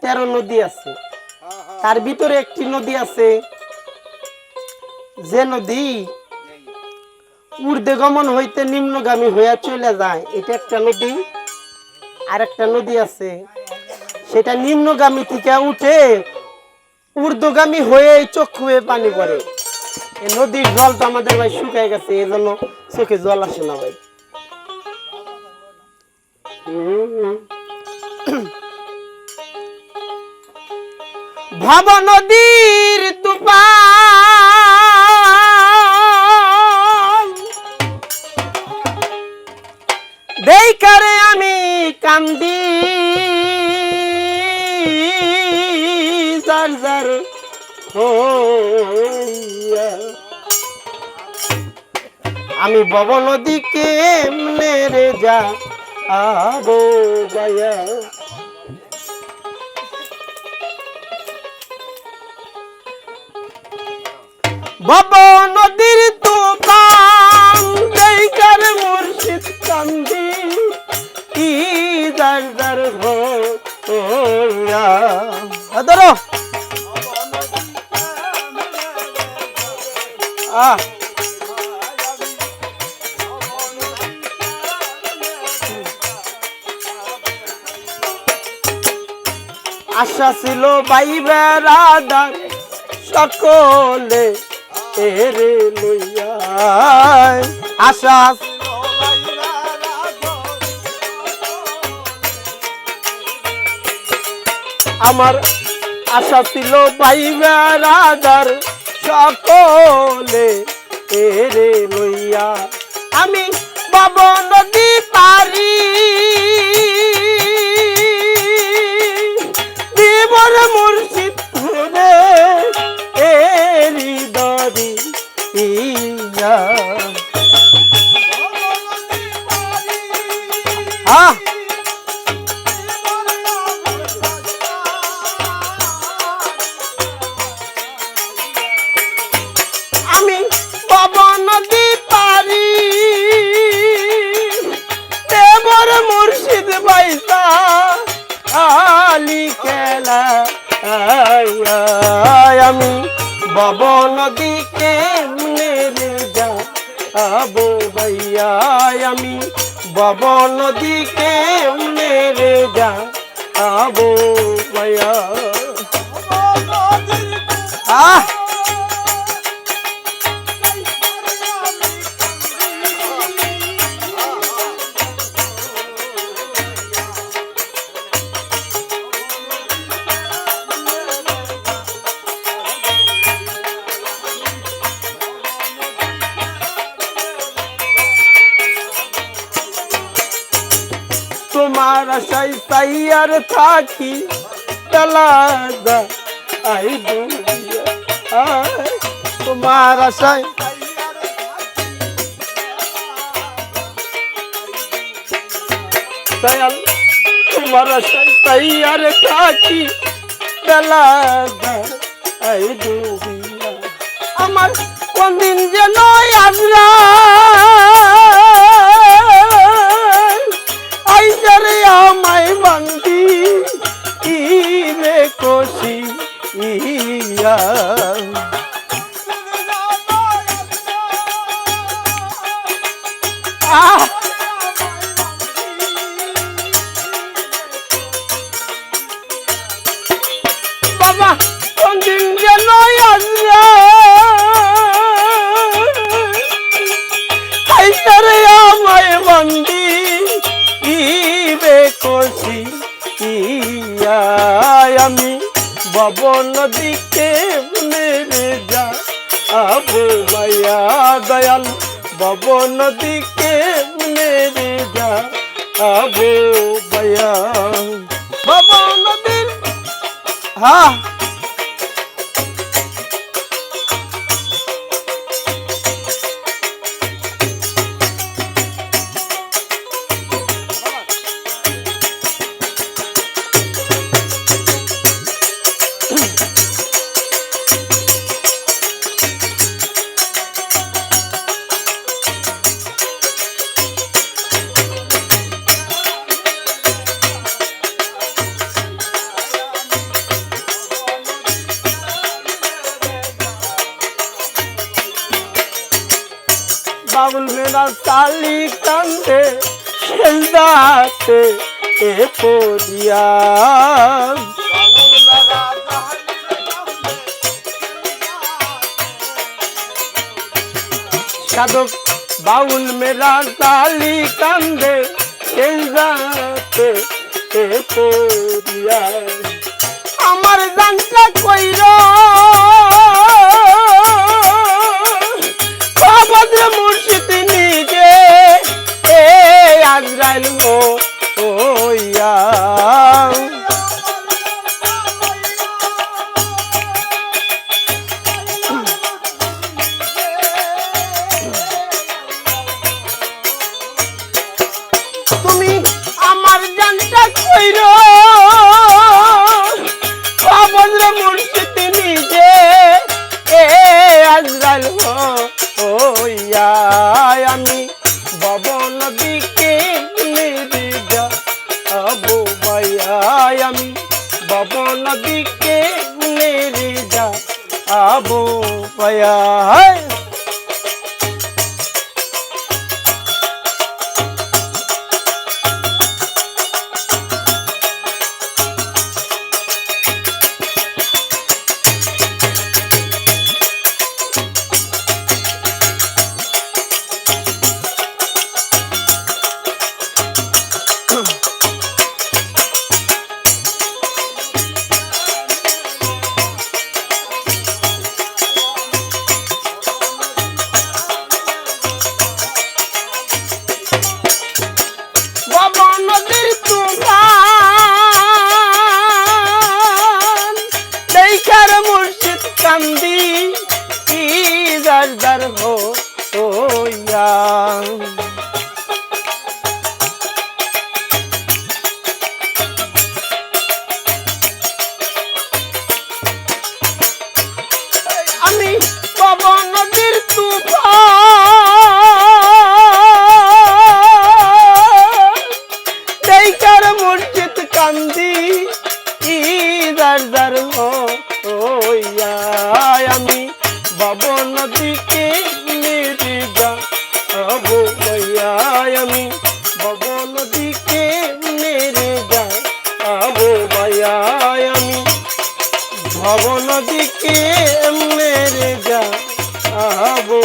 13 নদী আছে। তার ভিতরে একটি নদী আছে যে নদী ঊর্ধ্বগমন হইতে নিম্নগামী হইয়া চলে যায়, এটা একটা নদী। আর একটা নদী আছে সেটা নিম্নগামী থেকে উঠে ঊর্ধ্বগামী হয়ে চক্ষু হয়ে পানি পড়ে। এই নদীর জল তো আমাদের ভাই শুকায় গেছে, এই জন্য চোখে জল আসে না ভাই। ভব নদীর তুফান দেইকারে আমি কান্দি, জার জার হইয়া আমি ভব নদী কেমনে রে যা আবো গায়া। ভব নদীর তুফান দেইকার মুর্শিদ কান্দি, কি জার জার হইয়া। ধরো আশা ছিল ভাই বেড়াদার সকলে এরে লইয়া, আশা আমার আশা ছিল ভাই বেড়াদার সকলে এরে লইয়া আমি ভব নদী পারি দিবর মুর্শিদ রে এরি দরি ইয়া। আমি ভব নদী পারি দেবর মুর্শিদ বাইসা আলি খেলা, আমি ভব নদী কেমনে রে যা আবো ভাইয়া, আমি ভব নদী কেমনে রে যা আবো ভাইয়া। তোমার আশায় সাইয়ার থাকি তালাদা আই দুনিয়া, তোমার আশায় দয়াল, তোমার আশায় সাইয়ার থাকি তালাদা আই দুনিয়া। আমার কোন দিন যেন আসরা আইসারে আমায় বান্দি রে কোশি ইয়া। বাবা কোন দিন যেন আসরা আইসারে আমায় বান্দি কোশি ইয়া। আমি ভব নদী কেমনে রে যা আবো ভাইয়া, দয়াল ভব নদী কেমনে রে যা আবো ভাইয়া। ভব নদীর সালি কান্দে সেজদাতে এ পড়িয়া সাধক বাউল মেরা সালি কান্দে সেজদাতে এ পড়িয়া আমার জানটা কইরা মুর্শিদ নিজে এ আজরাইল হইয়া তুমি আমার জানটা কইরো বাবরে মুর্শিদ নিজে এ আজরাইল হইয়া আমি বাবা নদীকে নির্জা আবু ভাইয়া আমি বাবা নদীকে নির্জা আবু ভাইয়া কান্দি কি যার যার হইয়া আমি বাবা নদীর তুফান দেখার মুর্শিদ কান্দি কি যার যার হইয়া আমি বাবা নদীকে নির্জা আবু ভাইয়া আমি বাবা নদীকে নির্জা আবু ভাইয়া আমি বাবা নদীকে নির্জা আবু